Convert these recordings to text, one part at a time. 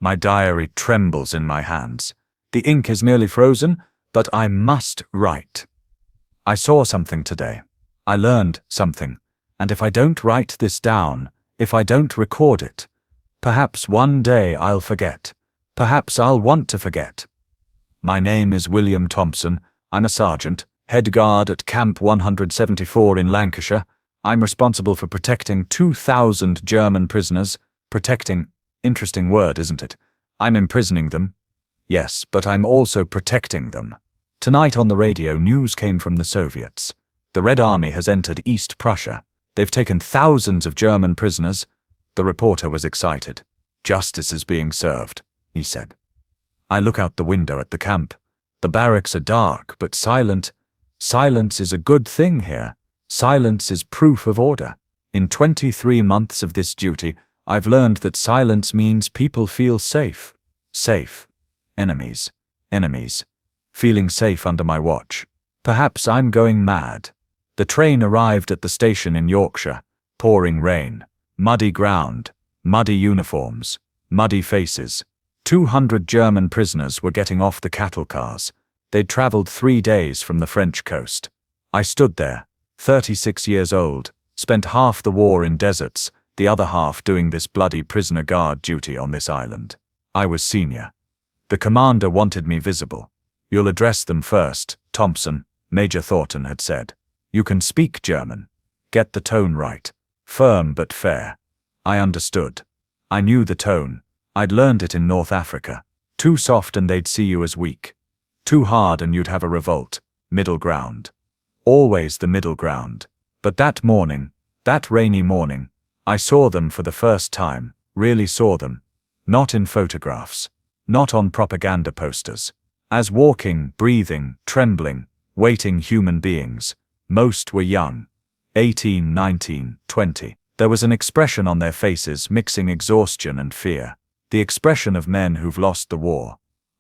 My diary trembles in my hands. The ink is nearly frozen, but I must write. I saw something today. I learned something. And if I don't write this down, if I don't record it, perhaps one day I'll forget. Perhaps I'll want to forget. My name is William Thompson. I'm a sergeant, head guard at Camp 174 in Lancashire. I'm responsible for protecting 2,000 German prisoners. Protecting, interesting word, isn't it? I'm imprisoning them. Yes, but I'm also protecting them. Tonight on the radio, news came from the Soviets. The Red Army has entered East Prussia. They've taken thousands of German prisoners. The reporter was excited. Justice is being served, he said. I look out the window at the camp. The barracks are dark but silent. Silence is a good thing here. Silence is proof of order. In 23 months of this duty, I've learned that silence means people feel safe. Safe. Enemies. Enemies. Feeling safe under my watch. Perhaps I'm going mad. The train arrived at the station in Yorkshire. Pouring rain. Muddy ground. Muddy uniforms. Muddy faces. 200 German prisoners were getting off the cattle cars. They'd traveled 3 days from the French coast. I stood there, 36 years old, spent half the war in deserts, the other half doing this bloody prisoner guard duty on this island. I was senior. The commander wanted me visible. You'll address them first, Thompson, Major Thornton had said. You can speak German. Get the tone right. Firm but fair. I understood. I knew the tone. I'd learned it in North Africa. Too soft and they'd see you as weak. Too hard and you'd have a revolt. Middle ground. Always the middle ground. But that morning, that rainy morning, I saw them for the first time, really saw them. Not in photographs. Not on propaganda posters. As walking, breathing, trembling, waiting human beings. Most were young. 18, 19, 20. There was an expression on their faces mixing exhaustion and fear. The expression of men who've lost the war.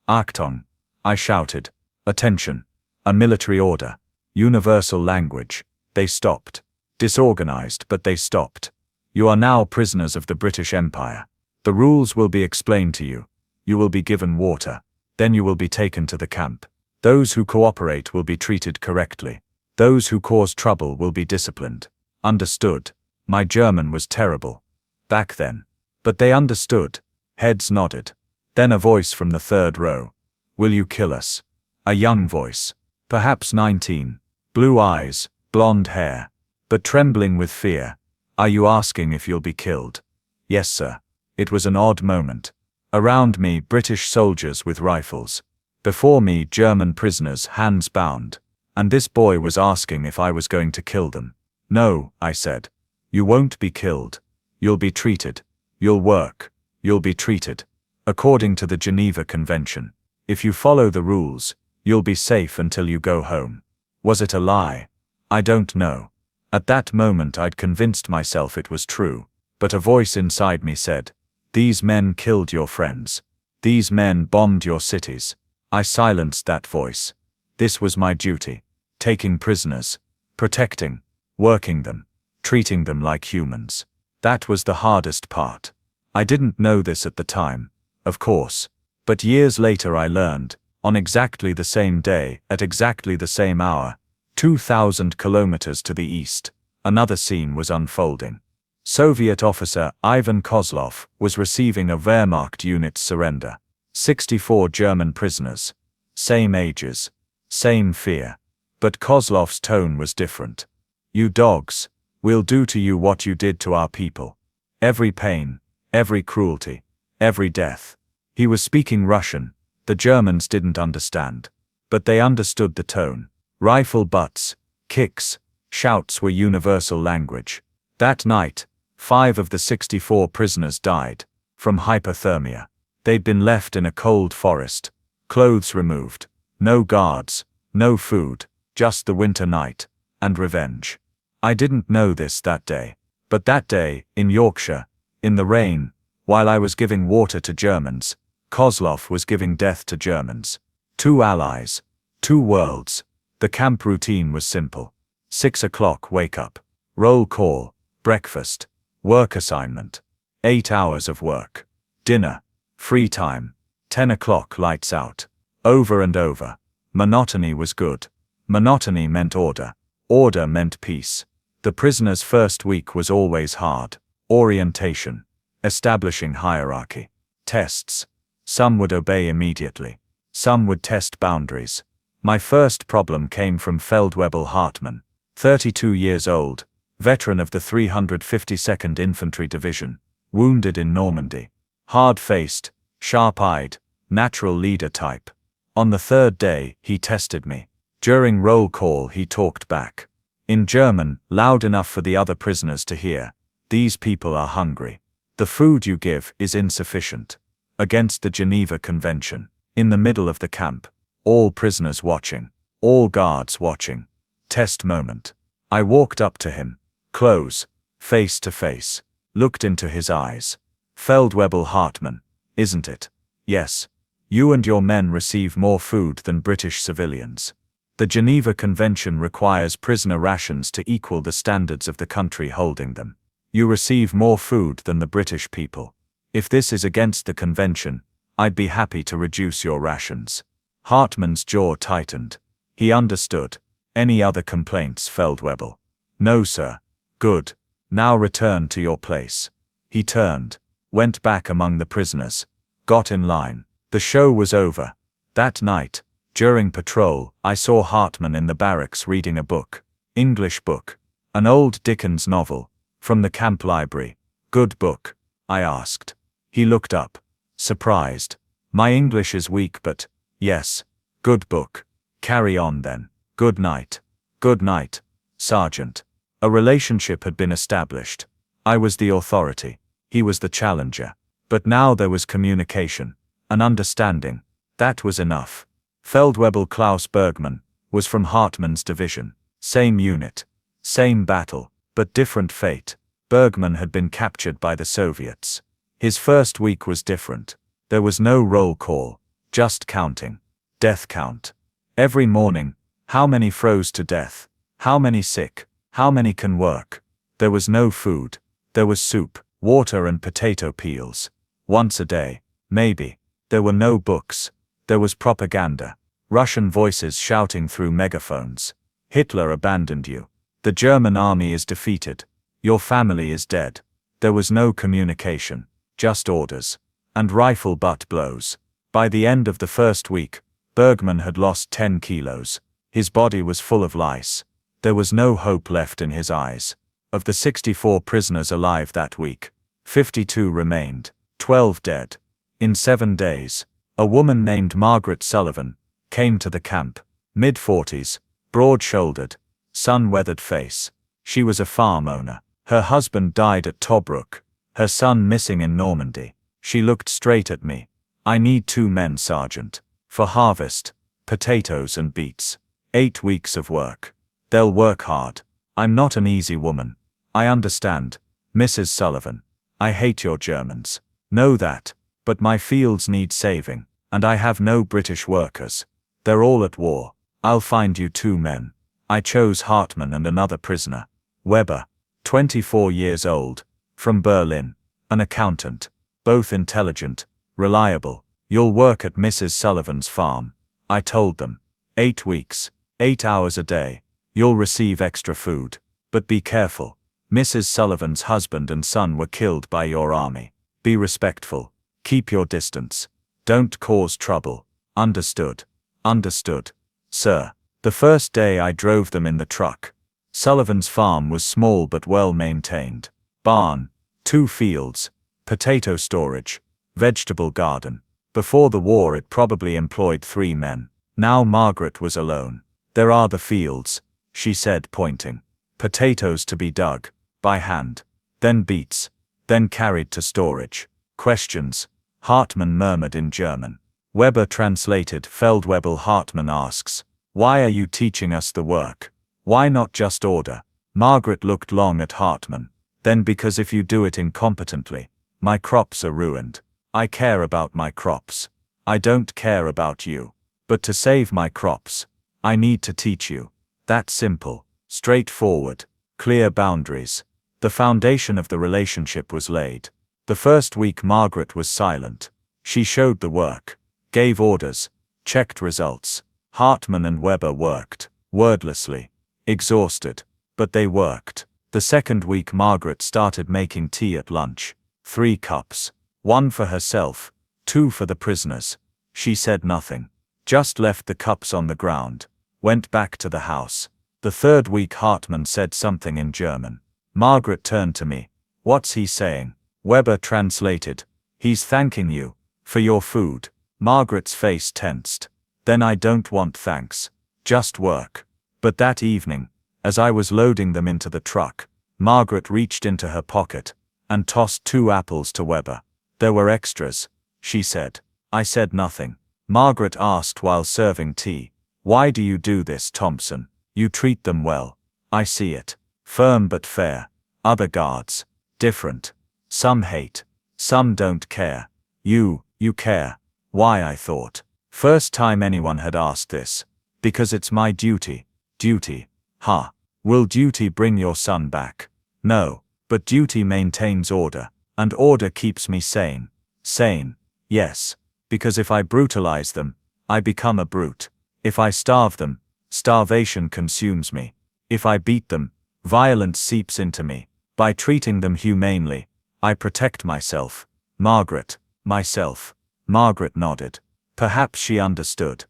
Achtung, I shouted. Attention. A military order. Universal language. They stopped. Disorganized, but they stopped. You are now prisoners of the British Empire. The rules will be explained to you. You will be given water. Then you will be taken to the camp. Those who cooperate will be treated correctly. Those who cause trouble will be disciplined. Understood. My German was terrible. Back then. But they understood. Heads nodded. Then a voice from the third row. Will you kill us? A young voice. Perhaps 19. Blue eyes, blonde hair. But trembling with fear. Are you asking if you'll be killed? Yes, sir. It was an odd moment. Around me, British soldiers with rifles. Before me, German prisoners, hands bound. And this boy was asking if I was going to kill them. No, I said. You won't be killed. You'll be treated. You'll work. You'll be treated. According to the Geneva Convention. If you follow the rules, you'll be safe until you go home. Was it a lie? I don't know. At that moment I'd convinced myself it was true. But a voice inside me said, these men killed your friends. These men bombed your cities. I silenced that voice. This was my duty. Taking prisoners. Protecting. Working them. Treating them like humans. That was the hardest part. I didn't know this at the time, of course. But years later I learned, on exactly the same day, at exactly the same hour, 2,000 kilometers to the east, another scene was unfolding. Soviet officer Ivan Kozlov was receiving a Wehrmacht unit's surrender. 64 German prisoners. Same ages. Same fear. But Kozlov's tone was different. You dogs, we'll do to you what you did to our people. Every pain, every cruelty, every death. He was speaking Russian. The Germans didn't understand. But they understood the tone. Rifle butts, kicks, shouts were universal language. That night, 5 of the 64 prisoners died. From hypothermia. They'd been left in a cold forest. Clothes removed. No guards. No food. Just the winter night. And revenge. I didn't know this that day. But that day, in Yorkshire, in the rain, while I was giving water to Germans, Kozlov was giving death to Germans. 2 allies. 2 worlds. The camp routine was simple. 6 o'clock wake up. Roll call. Breakfast. Work assignment. 8 hours of work. Dinner. Free time. 10 o'clock lights out. Over and over. Monotony was good. Monotony meant order. Order meant peace. The prisoner's first week was always hard. Orientation. Establishing hierarchy. Tests. Some would obey immediately. Some would test boundaries. My first problem came from Feldwebel Hartmann, 32 years old, veteran of the 352nd Infantry Division, wounded in Normandy. Hard-faced, sharp-eyed, natural leader type. On the third day, he tested me. During roll call he talked back. In German, loud enough for the other prisoners to hear. These people are hungry. The food you give is insufficient. Against the Geneva Convention. In the middle of the camp. All prisoners watching. All guards watching. Test moment. I walked up to him. Close. Face to face. Looked into his eyes. Feldwebel Hartmann. Isn't it? Yes. You and your men receive more food than British civilians. The Geneva Convention requires prisoner rations to equal the standards of the country holding them. You receive more food than the British people. If this is against the convention, I'd be happy to reduce your rations. Hartmann's jaw tightened. He understood. Any other complaints, Feldwebel? No, sir. Good. Now return to your place. He turned, went back among the prisoners, got in line. The show was over. That night, during patrol, I saw Hartmann in the barracks reading a book. English book. An old Dickens novel. From the camp library. Good book? I asked. He looked up. Surprised. My English is weak but, yes. Good book. Carry on then. Good night. Good night, Sergeant. A relationship had been established. I was the authority. He was the challenger. But now there was communication. An understanding. That was enough. Feldwebel Klaus Bergmann was from Hartmann's division. Same unit. Same battle, but different fate. Bergmann had been captured by the Soviets. His first week was different. There was no roll call, just counting. Death count. Every morning, how many froze to death? How many sick? How many can work? There was no food. There was soup, water and potato peels. Once a day, maybe. There were no books. There was propaganda. Russian voices shouting through megaphones. Hitler abandoned you. The German army is defeated. Your family is dead. There was no communication. Just orders. And rifle butt blows. By the end of the first week, Bergmann had lost 10 kilos. His body was full of lice. There was no hope left in his eyes. Of the 64 prisoners alive that week, 52 remained, 12 dead. In 7 days, a woman named Margaret Sullivan came to the camp, mid-40s, broad-shouldered, sun-weathered face. She was a farm owner. Her husband died at Tobruk, her son missing in Normandy. She looked straight at me. I need 2 men, Sergeant. For harvest, potatoes and beets. 8 weeks of work. They'll work hard. I'm not an easy woman. I understand, Mrs. Sullivan. I hate your Germans. Know that. But my fields need saving, and I have no British workers. They're all at war. I'll find you 2 men. I chose Hartmann and another prisoner. Weber, 24 years old, from Berlin. An accountant. Both intelligent, reliable. You'll work at Mrs. Sullivan's farm. I told them. 8 weeks, 8 hours a day. You'll receive extra food. But be careful. Mrs. Sullivan's husband and son were killed by your army. Be respectful. Keep your distance. Don't cause trouble. Understood. Understood. Sir. The first day I drove them in the truck. Sullivan's farm was small but well maintained. Barn, 2 fields, potato storage, vegetable garden. Before the war it probably employed 3 men. Now Margaret was alone. There are the fields, she said, pointing. Potatoes to be dug, by hand. Then beets. Then carried to storage. Questions? Hartmann murmured in German. Weber translated. Feldwebel Hartmann asks, why are you teaching us the work? Why not just order? Margaret looked long at Hartmann. Then because if you do it incompetently, my crops are ruined. I care about my crops. I don't care about you. But to save my crops, I need to teach you. That's simple, straightforward, clear boundaries. The foundation of the relationship was laid. The first week Margaret was silent. She showed the work, gave orders, checked results. Hartmann and Weber worked, wordlessly, exhausted, but they worked. The second week Margaret started making tea at lunch. 3 cups, 1 for herself, 2 for the prisoners. She said nothing, just left the cups on the ground, went back to the house. The third week Hartmann said something in German. Margaret turned to me. What's he saying? Weber translated. He's thanking you for your food. Margaret's face tensed. Then I don't want thanks, just work. But that evening, as I was loading them into the truck, Margaret reached into her pocket and tossed 2 apples to Weber. There were extras, she said. I said nothing. Margaret asked while serving tea. Why do you do this, Thompson? You treat them well. I see it. Firm but fair. Other guards. Different. Some hate. Some don't care. You care. Why, I thought. First time anyone had asked this. Because it's my duty. Duty. Ha. Will duty bring your son back? No. But duty maintains order. And order keeps me sane. Sane. Yes. Because if I brutalize them, I become a brute. If I starve them, starvation consumes me. If I beat them, violence seeps into me. By treating them humanely, I protect myself. Margaret. Myself. Margaret nodded. Perhaps she understood.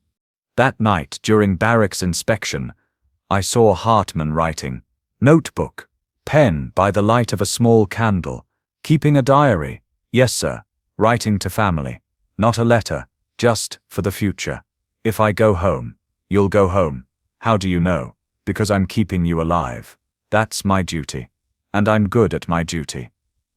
That night during barracks inspection, I saw Hartmann writing. Notebook. Pen by the light of a small candle. Keeping a diary. Yes, sir. Writing to family. Not a letter. Just for the future. If I go home, you'll go home. How do you know? Because I'm keeping you alive. That's my duty. And I'm good at my duty.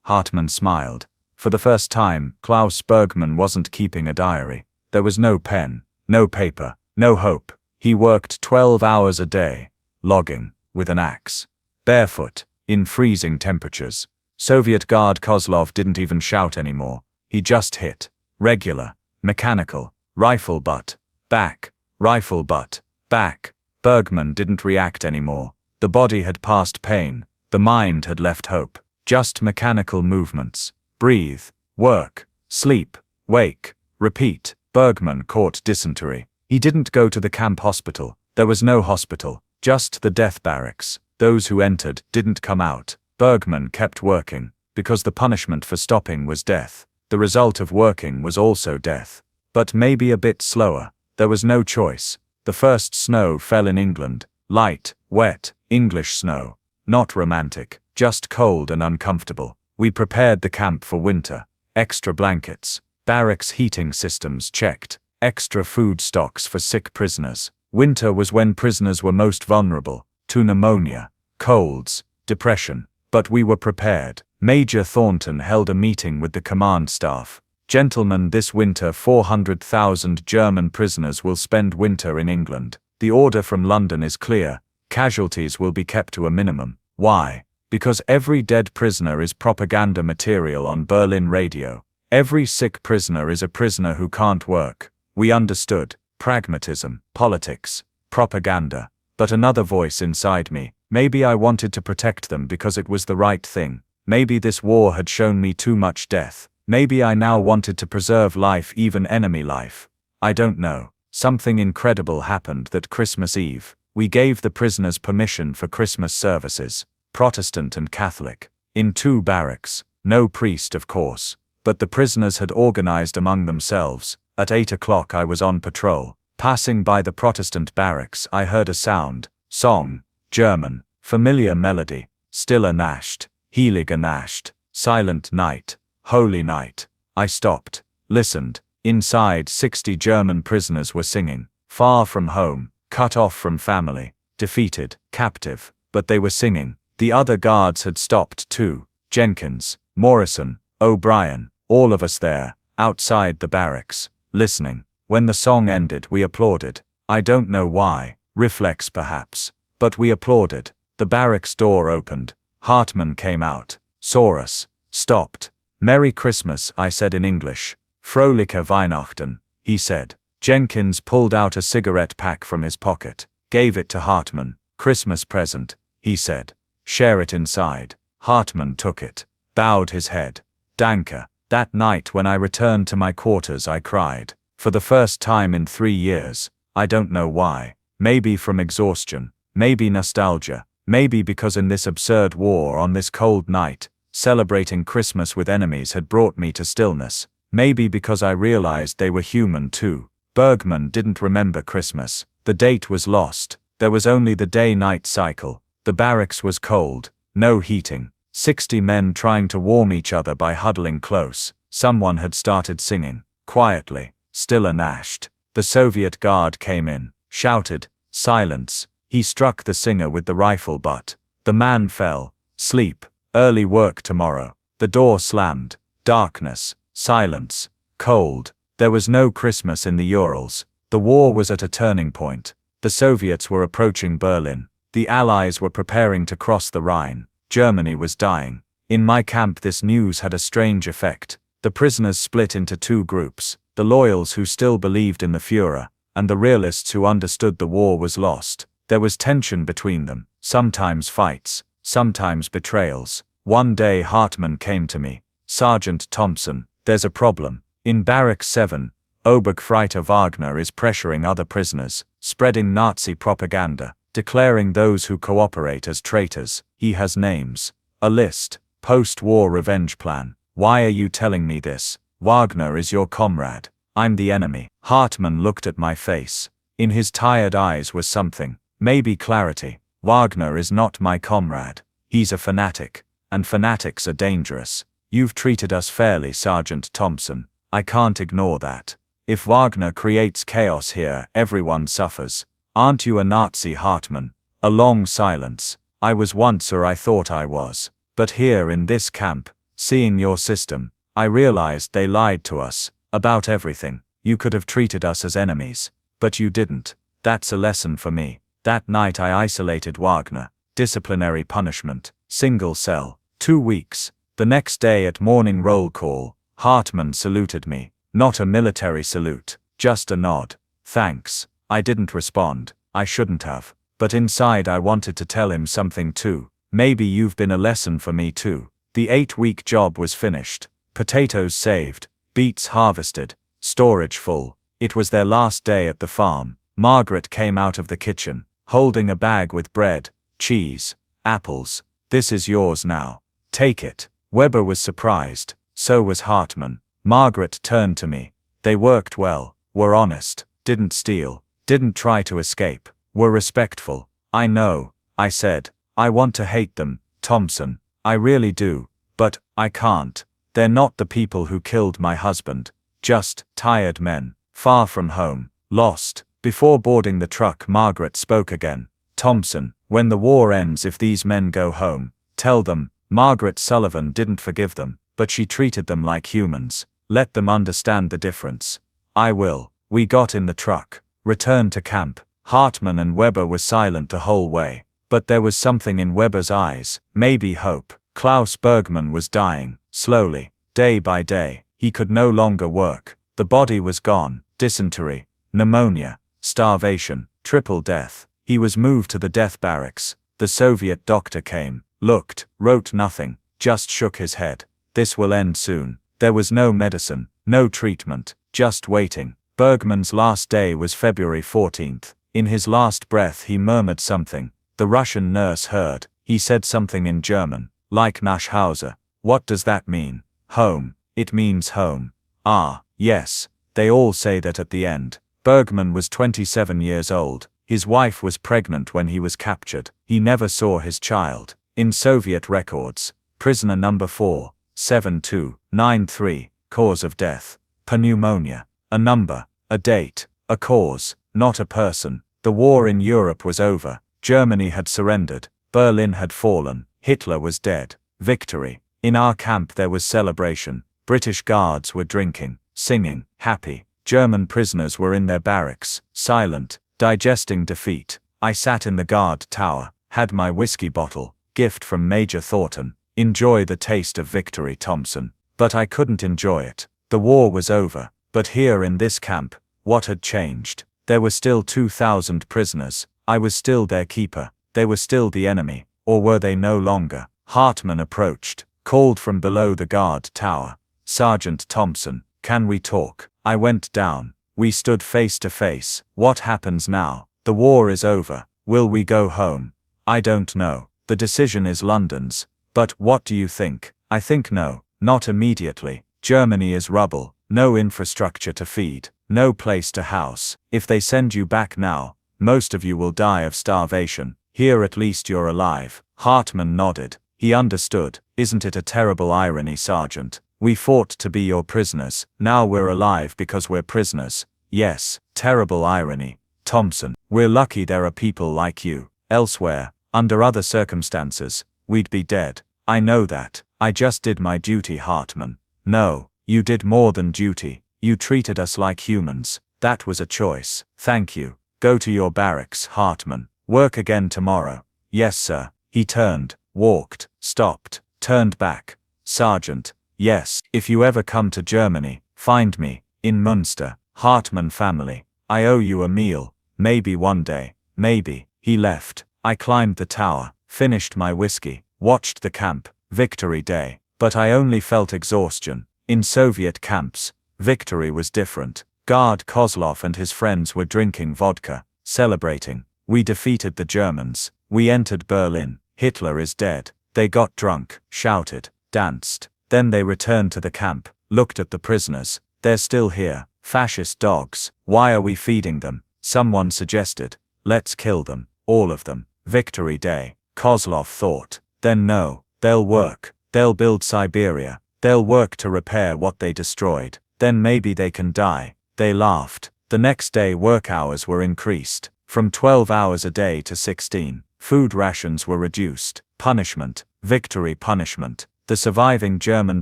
Hartmann smiled. For the first time, Klaus Bergmann wasn't keeping a diary. There was no pen, no paper, no hope. He worked 12 hours a day, logging, with an axe. Barefoot, in freezing temperatures. Soviet guard Kozlov didn't even shout anymore. He just hit. Regular, mechanical, rifle butt, back, rifle butt, back. Bergman didn't react anymore. The body had passed pain. The mind had left hope. Just mechanical movements. Breathe, work, sleep, wake, repeat. Bergman caught dysentery. He didn't go to the camp hospital. There was no hospital, just the death barracks. Those who entered didn't come out. Bergman kept working, because the punishment for stopping was death. The result of working was also death. But maybe a bit slower. There was no choice. The first snow fell in England. Light, wet, English snow. Not romantic, just cold and uncomfortable. We prepared the camp for winter. Extra blankets. Barracks heating systems checked. Extra food stocks for sick prisoners. Winter was when prisoners were most vulnerable to pneumonia, colds, depression. But we were prepared. Major Thornton held a meeting with the command staff. Gentlemen, this winter 400,000 German prisoners will spend winter in England. The order from London is clear. Casualties will be kept to a minimum. Why? Because every dead prisoner is propaganda material on Berlin radio. Every sick prisoner is a prisoner who can't work. We understood. Pragmatism, politics, propaganda. But another voice inside me. Maybe I wanted to protect them because it was the right thing. Maybe this war had shown me too much death. Maybe I now wanted to preserve life, even enemy life. I don't know. Something incredible happened that Christmas Eve. We gave the prisoners permission for Christmas services, Protestant and Catholic, in 2 barracks. No priest, of course. But the prisoners had organized among themselves. At 8 o'clock I was on patrol. Passing by the Protestant barracks I heard a sound, song, German, familiar melody, Stille Nacht, Heilige Nacht, silent night, holy night. I stopped, listened. Inside 60 German prisoners were singing, far from home, cut off from family, defeated, captive, but they were singing. The other guards had stopped too. Jenkins, Morrison, O'Brien, all of us there, outside the barracks, listening. When the song ended we applauded. I don't know why, reflex perhaps. But we applauded. The barracks door opened. Hartmann came out, saw us, stopped. Merry Christmas, I said in English. Fröhliche Weihnachten, he said. Jenkins pulled out a cigarette pack from his pocket, gave it to Hartmann. Christmas present, he said. Share it inside. Hartmann took it, bowed his head. Danke, That night when I returned to my quarters I cried. For the first time in 3 years. I don't know why. Maybe from exhaustion. Maybe nostalgia. Maybe because in this absurd war on this cold night, celebrating Christmas with enemies had brought me to stillness. Maybe because I realized they were human too. Bergman didn't remember Christmas. The date was lost. There was only the day-night cycle. The barracks was cold. No heating. 60 men trying to warm each other by huddling close. Someone had started singing. Quietly. Still unashed. The Soviet guard came in. Shouted. Silence. He struck the singer with the rifle butt. The man fell. Sleep. Early work tomorrow. The door slammed. Darkness. Silence. Cold. There was no Christmas in the Urals. The war was at a turning point. The Soviets were approaching Berlin. The Allies were preparing to cross the Rhine. Germany was dying. In my camp this news had a strange effect. The prisoners split into 2 groups. The loyals who still believed in the Führer, and the realists who understood the war was lost. There was tension between them, sometimes fights, sometimes betrayals. One day Hartmann came to me. Sergeant Thompson, there's a problem. In Barrack 7, Obergefreiter Wagner is pressuring other prisoners, spreading Nazi propaganda, declaring those who cooperate as traitors. He has names. A list. Post-war revenge plan. Why are you telling me this? Wagner is your comrade. I'm the enemy. Hartmann looked at my face. In his tired eyes was something. Maybe clarity. Wagner is not my comrade. He's a fanatic. And fanatics are dangerous. You've treated us fairly, Sergeant Thompson. I can't ignore that. If Wagner creates chaos here, everyone suffers. Aren't you a Nazi, Hartmann? A long silence. I was once, or I thought I was. But here in this camp, seeing your system, I realized they lied to us. About everything. You could have treated us as enemies. But you didn't. That's a lesson for me. That night I isolated Wagner. Disciplinary punishment. Single cell. 2 weeks. The next day at morning roll call, Hartmann saluted me. Not a military salute. Just a nod. Thanks. I didn't respond. I shouldn't have. But inside I wanted to tell him something too. Maybe you've been a lesson for me too. The 8-week job was finished. Potatoes saved. Beets harvested. Storage full. It was their last day at the farm. Margaret came out of the kitchen, holding a bag with bread, cheese, apples. This is yours now. Take it. Weber was surprised. So was Hartmann. Margaret turned to me. They worked well, were honest, didn't steal, didn't try to escape, were respectful. I know, I said. I want to hate them, Thompson. I really do. But I can't. They're not the people who killed my husband. Just tired men, far from home, lost. Before boarding the truck, Margaret spoke again. Thompson, when the war ends, if these men go home, tell them, Margaret Sullivan didn't forgive them, but she treated them like humans. Let them understand the difference. I will. We got in the truck, returned to camp. Hartmann and Weber were silent the whole way. But there was something in Weber's eyes, maybe hope. Klaus Bergman was dying, slowly, day by day. He could no longer work. The body was gone. Dysentery, pneumonia, starvation, triple death. He was moved to the death barracks. The Soviet doctor came, looked, wrote nothing, just shook his head. This will end soon. There was no medicine, no treatment, just waiting. Bergman's last day was February 14th. In his last breath he murmured something. The Russian nurse heard. He said something in German, like nach Hause. What does that mean? Home. It means home. Ah, yes. They all say that at the end. Bergman was 27 years old. His wife was pregnant when he was captured. He never saw his child. In Soviet records, prisoner number 47293, cause of death, pneumonia. A number, a date, a cause, not a person. The war in Europe was over. Germany had surrendered. Berlin had fallen. Hitler was dead. Victory. In our camp there was celebration. British guards were drinking, singing, happy. German prisoners were in their barracks, silent, digesting defeat. I sat in the guard tower, had my whiskey bottle, gift from Major Thornton. Enjoy the taste of victory, Thompson. But I couldn't enjoy it. The war was over. But here in this camp, what had changed? There were still 2,000 prisoners. I was still their keeper. They were still the enemy. Or were they no longer? Hartmann approached, called from below the guard tower. Sergeant Thompson, can we talk? I went down. We stood face to face. What happens now? The war is over. Will we go home? I don't know. The decision is London's. But what do you think? I think no, not immediately. Germany is rubble. No infrastructure to feed. No place to house. If they send you back now, most of you will die of starvation. Here at least you're alive. Hartman nodded. He understood. Isn't it a terrible irony, Sergeant? We fought to be your prisoners. Now we're alive because we're prisoners. Yes, terrible irony. Thompson, we're lucky there are people like you. Elsewhere, under other circumstances, we'd be dead. I know that. I just did my duty, Hartman. No, you did more than duty. You treated us like humans. That was a choice. Thank you. Go to your barracks, Hartman. Work again tomorrow. Yes, sir. He turned, walked, stopped, turned back. Sergeant, yes, if you ever come to Germany, find me, in Münster, Hartman family. I owe you a meal. Maybe one day. Maybe. He left. I climbed the tower, finished my whiskey, watched the camp, Victory Day. But I only felt exhaustion. In Soviet camps, victory was different. Guard Kozlov and his friends were drinking vodka, celebrating. We defeated the Germans. We entered Berlin. Hitler is dead. They got drunk, shouted, danced. Then they returned to the camp, looked at the prisoners. They're still here. Fascist dogs. Why are we feeding them? Someone suggested. Let's kill them. All of them. Victory Day. Kozlov thought. Then no. They'll work. They'll build Siberia. They'll work to repair what they destroyed. Then maybe they can die. They laughed. The next day work hours were increased. From 12 hours a day to 16. Food rations were reduced. Punishment. Victory punishment. The surviving German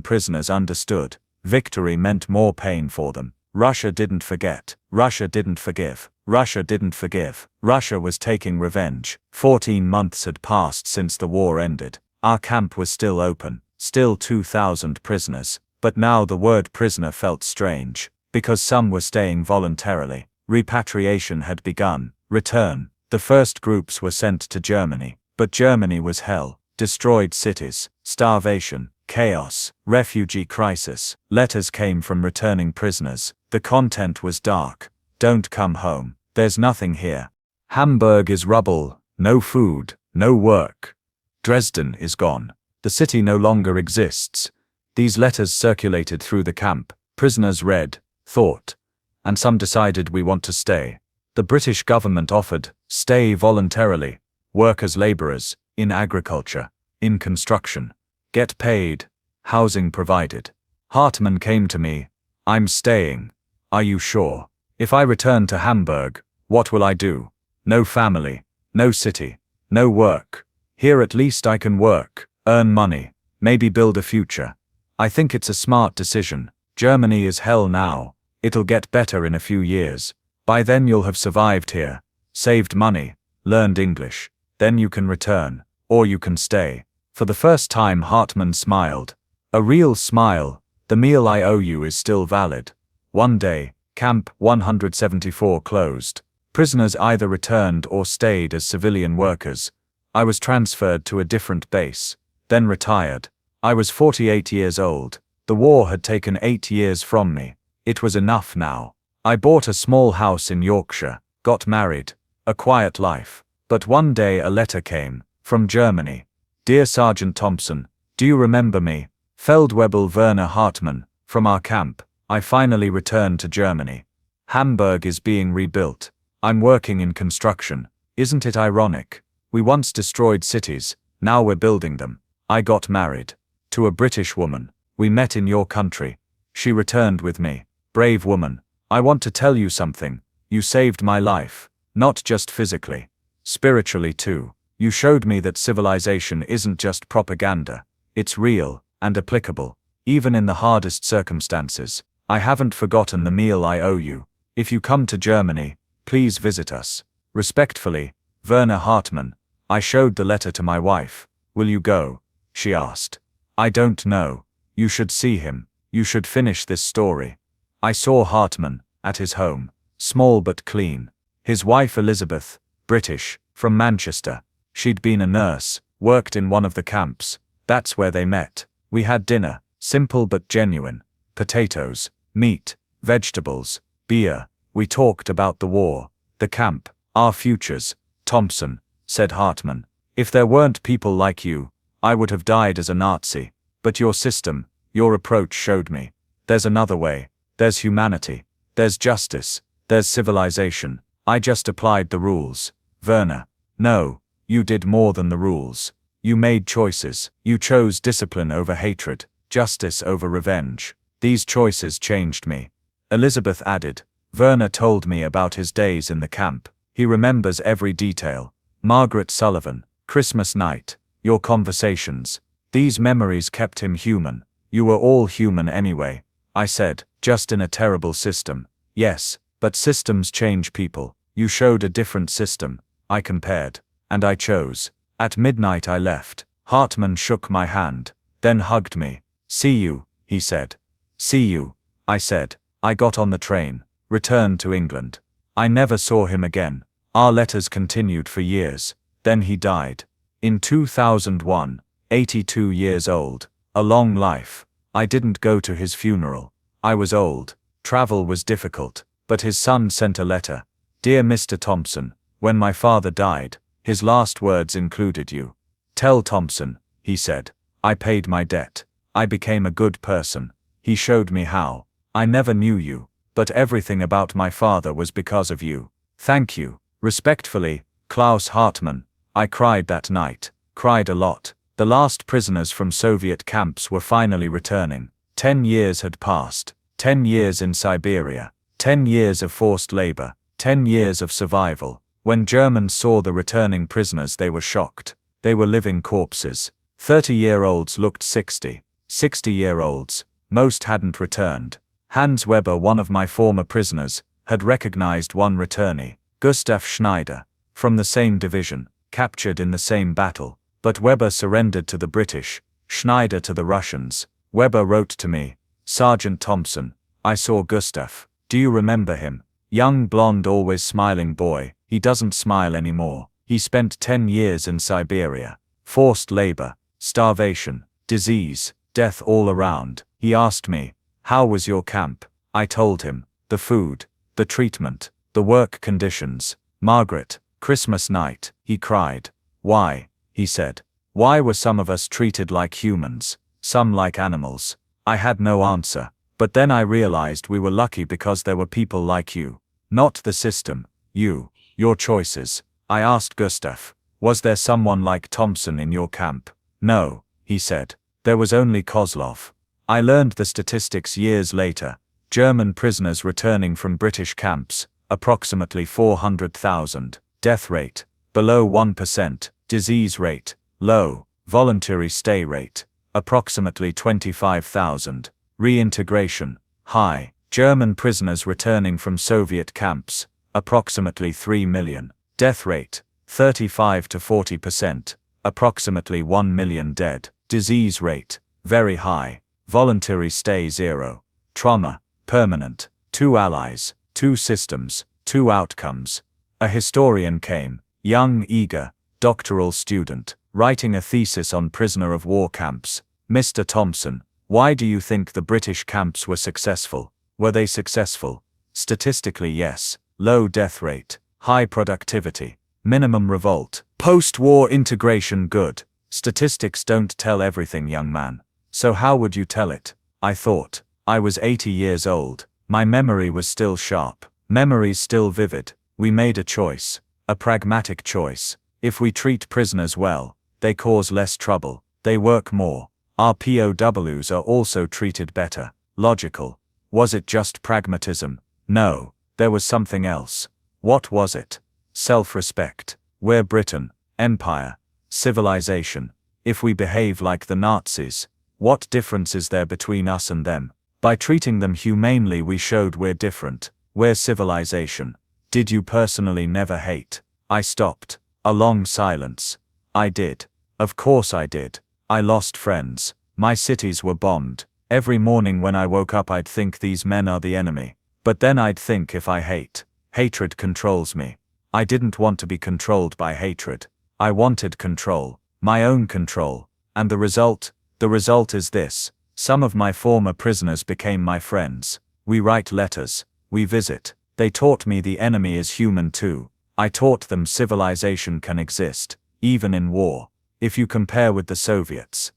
prisoners understood. Victory meant more pain for them. Russia didn't forget. Russia didn't forgive. Russia didn't forgive. Russia was taking revenge. 14 months had passed since the war ended. Our camp was still open. Still 2,000 prisoners. But now the word prisoner felt strange. Because some were staying voluntarily. Repatriation had begun. Return. The first groups were sent to Germany. But Germany was hell. Destroyed cities. Starvation. Chaos. Refugee crisis. Letters came from returning prisoners. The content was dark. Don't come home. There's nothing here. Hamburg is rubble. No food. No work. Dresden is gone. The city no longer exists. These letters circulated through the camp. Prisoners read, thought. And some decided we want to stay. The British government offered, stay voluntarily. Work as laborers, in agriculture, in construction. Get paid. Housing provided. Hartman came to me. I'm staying. Are you sure? If I return to Hamburg, what will I do? No family. No city. No work. Here at least I can work, earn money, maybe build a future. I think it's a smart decision. Germany is hell now. It'll get better in a few years. By then you'll have survived here, saved money, learned English. Then you can return, or you can stay. For the first time Hartman smiled. A real smile. The meal I owe you is still valid. One day, Camp 174 closed. Prisoners either returned or stayed as civilian workers. I was transferred to a different base, then retired. I was 48 years old. The war had taken 8 years from me. It was enough now. I bought a small house in Yorkshire, got married, a quiet life. But one day a letter came, from Germany. Dear Sergeant Thompson, do you remember me? Feldwebel Werner Hartmann, from our camp. I finally returned to Germany. Hamburg is being rebuilt. I'm working in construction. Isn't it ironic? We once destroyed cities, now we're building them. I got married. To a British woman. We met in your country. She returned with me. Brave woman. I want to tell you something. You saved my life. Not just physically. Spiritually too. You showed me that civilization isn't just propaganda. It's real, and applicable. Even in the hardest circumstances. I haven't forgotten the meal I owe you. If you come to Germany, please visit us. Respectfully, Werner Hartmann. I showed the letter to my wife. Will you go? She asked. I don't know. You should see him. You should finish this story. I saw Hartmann, at his home. Small but clean. His wife Elizabeth, British, from Manchester. She'd been a nurse, worked in one of the camps. That's where they met. We had dinner, simple but genuine. potatoes, meat, vegetables, beer. We talked about the war, the camp, our futures. Thompson, said Hartman, if there weren't people like you, I would have died as a Nazi. But your system, your approach showed me. There's another way. There's humanity. There's justice. There's civilization. I just applied the rules. Werner. No, you did more than the rules. You made choices. You chose discipline over hatred, justice over revenge. These choices changed me. Elizabeth added. Werner told me about his days in the camp. He remembers every detail. Margaret Sullivan, Christmas night, your conversations. These memories kept him human. You were all human anyway. I said, just in a terrible system. Yes, but systems change people. You showed a different system. I compared. And I chose. At midnight I left. Hartman shook my hand, then hugged me. See you, he said. See you, I said. I got on the train, returned to England. I never saw him again. Our letters continued for years. Then he died. In 2001, 82 years old. A long life. I didn't go to his funeral. I was old. Travel was difficult. But his son sent a letter. Dear Mr. Thompson, when my father died, his last words included you. Tell Thompson, he said. I paid my debt. I became a good person. He showed me how. I never knew you, but everything about my father was because of you. Thank you. Respectfully, Klaus Hartmann. I cried that night. Cried a lot. The last prisoners from Soviet camps were finally returning. 10 years had passed. 10 years in Siberia. 10 years of forced labor. 10 years of survival. When Germans saw the returning prisoners, they were shocked. They were living corpses. 30-year-olds looked 60. 60-year-olds. Most hadn't returned. Hans Weber, one of my former prisoners, had recognized one returnee, Gustav Schneider, from the same division, captured in the same battle. But Weber surrendered to the British, Schneider to the Russians. Weber wrote to me, Sergeant Thompson, I saw Gustav. Do you remember him? Young blonde always smiling boy. He doesn't smile anymore. He spent 10 years in Siberia. Forced labor, starvation, disease, death all around. He asked me, how was your camp? I told him, the food, the treatment, the work conditions. Margaret, Christmas night, he cried. Why? He said. Why were some of us treated like humans, some like animals? I had no answer. But then I realized we were lucky because there were people like you. Not the system, you, your choices. I asked Gustav, was there someone like Thompson in your camp? No, he said. There was only Kozlov. I learned the statistics years later. German prisoners returning from British camps, approximately 400,000. Death rate, below 1%. Disease rate, low. Voluntary stay rate, approximately 25,000. Reintegration, high. German prisoners returning from Soviet camps, approximately 3 million. Death rate, 35 to 40%, approximately 1 million dead. Disease rate, very high. Voluntary stay 0. Trauma, permanent. 2 allies, 2 systems, 2 outcomes. A historian came, young, eager, doctoral student, writing a thesis on prisoner of war camps. Mr. Thompson, why do you think the British camps were successful? Were they successful? Statistically, yes. Low death rate, high productivity, minimum revolt, post-war integration good. Statistics don't tell everything, young man. So how would you tell it? I thought. I was 80 years old. My memory was still sharp. Memories still vivid. We made a choice. A pragmatic choice. If we treat prisoners well, they cause less trouble. They work more. Our POWs are also treated better. Logical. Was it just pragmatism? No. There was something else. What was it? Self-respect. We're Britain. Empire. Civilization. If we behave like the Nazis, what difference is there between us and them? By treating them humanely, we showed we're different. We're civilization. Did you personally never hate? I stopped. A long silence. I did. Of course I did. I lost friends. My cities were bombed. Every morning when I woke up, I'd think these men are the enemy. But then I'd think, if I hate, hatred controls me. I didn't want to be controlled by hatred. I wanted control. My own control. And the result is this. Some of my former prisoners became my friends. We write letters, we visit. They taught me the enemy is human too. I taught them civilization can exist, even in war. If you compare with the Soviets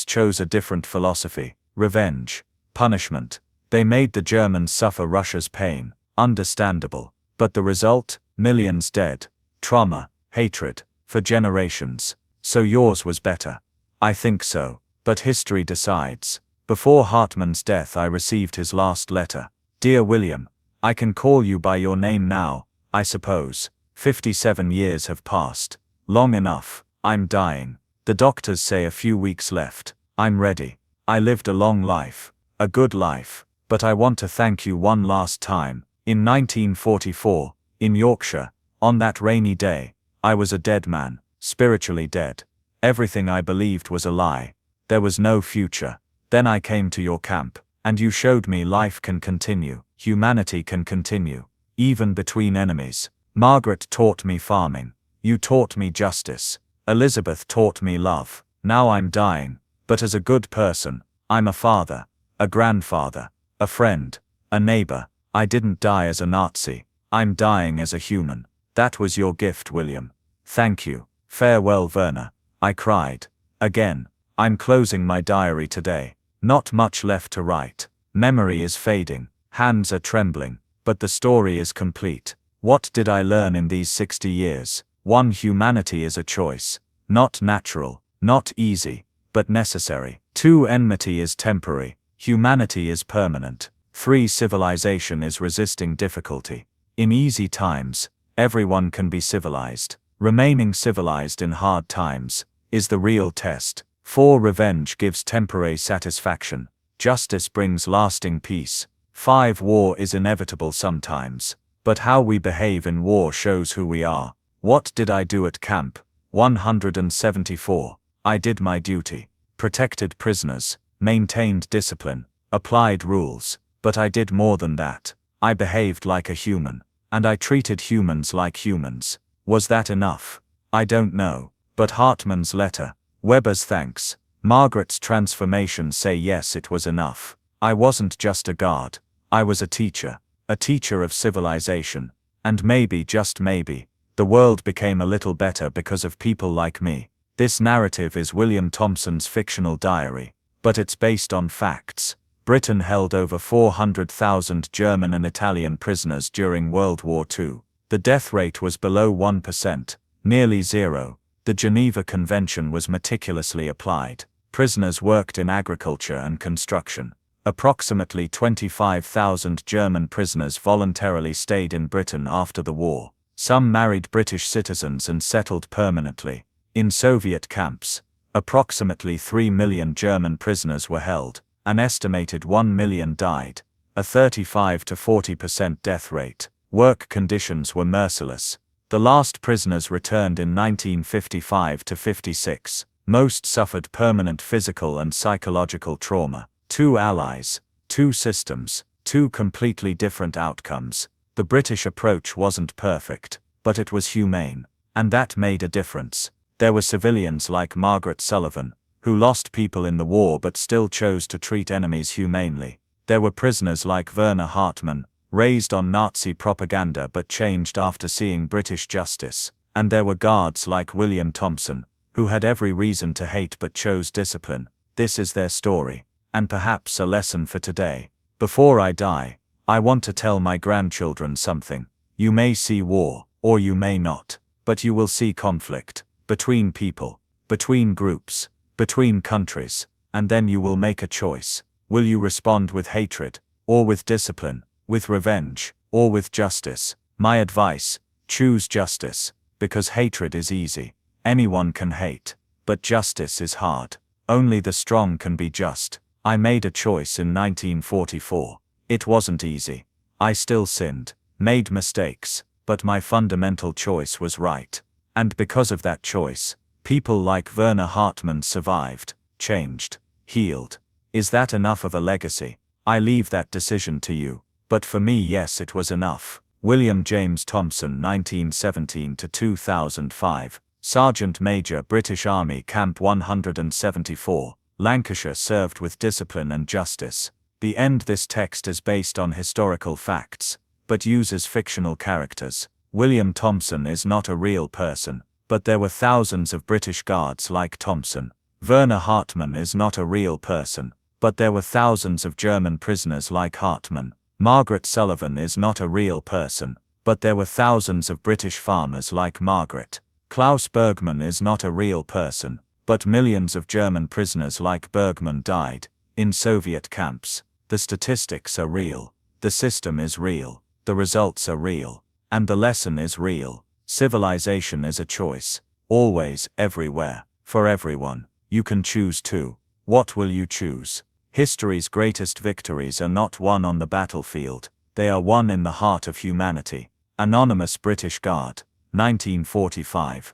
chose a different philosophy: revenge, punishment. They made the Germans suffer Russia's pain, understandable. But the result? Millions dead, trauma, hatred, for generations. So yours was better. I think so, but history decides. Before Hartmann's death I received his last letter. Dear William, I can call you by your name now, I suppose. 57 years have passed. Long enough. I'm dying. The doctors say a few weeks left. I'm ready. I lived a long life. A good life. But I want to thank you one last time. In 1944, in Yorkshire, on that rainy day, I was a dead man, spiritually dead. Everything I believed was a lie. There was no future. Then I came to your camp, and you showed me life can continue, humanity can continue, even between enemies. Margaret taught me farming. You taught me justice. Elizabeth taught me love. Now I'm dying, but as a good person. I'm a father, a grandfather, a friend, a neighbor. I didn't die as a Nazi. I'm dying as a human. That was your gift, William. Thank you. Farewell, Werner. I cried. Again. I'm closing my diary today. Not much left to write. Memory is fading. Hands are trembling. But the story is complete. What did I learn in these 60 years? 1. Humanity is a choice. Not natural, not easy, but necessary. 2. Enmity is temporary. Humanity is permanent. 3. Civilization is resisting difficulty. In easy times, everyone can be civilized. Remaining civilized in hard times is the real test. 4. Revenge gives temporary satisfaction. Justice brings lasting peace. 5. War is inevitable sometimes, but how we behave in war shows who we are. What did I do at camp? 174. I did my duty. Protected prisoners, maintained discipline, applied rules. But I did more than that. I behaved like a human. And I treated humans like humans. Was that enough? I don't know. But Hartmann's letter, Weber's thanks, Margaret's transformation say yes, it was enough. I wasn't just a guard. I was a teacher of civilization. And maybe, just maybe, the world became a little better because of people like me. This narrative is William Thompson's fictional diary, but it's based on facts. Britain held over 400,000 German and Italian prisoners during World War II. The death rate was below 1%, nearly zero. The Geneva Convention was meticulously applied. Prisoners worked in agriculture and construction. Approximately 25,000 German prisoners voluntarily stayed in Britain after the war. Some married British citizens and settled permanently. In Soviet camps, approximately 3 million German prisoners were held. An estimated 1 million died. A 35 to 40% death rate. Work conditions were merciless. The last prisoners returned in 1955 to 56. Most suffered permanent physical and psychological trauma. 2 allies, 2 systems, 2 completely different outcomes. The British approach wasn't perfect, but it was humane. And that made a difference. There were civilians like Margaret Sullivan, who lost people in the war but still chose to treat enemies humanely. There were prisoners like Werner Hartmann, raised on Nazi propaganda but changed after seeing British justice. And there were guards like William Thompson, who had every reason to hate but chose discipline. This is their story, and perhaps a lesson for today. Before I die, I want to tell my grandchildren something. You may see war, or you may not, but you will see conflict, between people, between groups, between countries, and then you will make a choice. Will you respond with hatred, or with discipline, with revenge, or with justice? My advice: choose justice, because hatred is easy. Anyone can hate, but justice is hard. Only the strong can be just. I made a choice in 1944. It wasn't easy. I still sinned, made mistakes, but my fundamental choice was right. And because of that choice, people like Werner Hartmann survived, changed, healed. Is that enough of a legacy? I leave that decision to you. But for me, yes, it was enough. William James Thompson, 1917 to 2005, Sergeant Major, British Army Camp 174. Lancashire served with discipline and justice. The end. This text is based on historical facts, but uses fictional characters. William Thompson is not a real person, but there were thousands of British guards like Thompson. Werner Hartmann is not a real person, but there were thousands of German prisoners like Hartmann. Margaret Sullivan is not a real person, but there were thousands of British farmers like Margaret. Klaus Bergmann is not a real person, but millions of German prisoners like Bergmann died in Soviet camps. The statistics are real, the system is real, the results are real, and the lesson is real. Civilization is a choice, always, everywhere, for everyone. You can choose too. What will you choose? History's greatest victories are not won on the battlefield, they are won in the heart of humanity. Anonymous British Guard, 1945.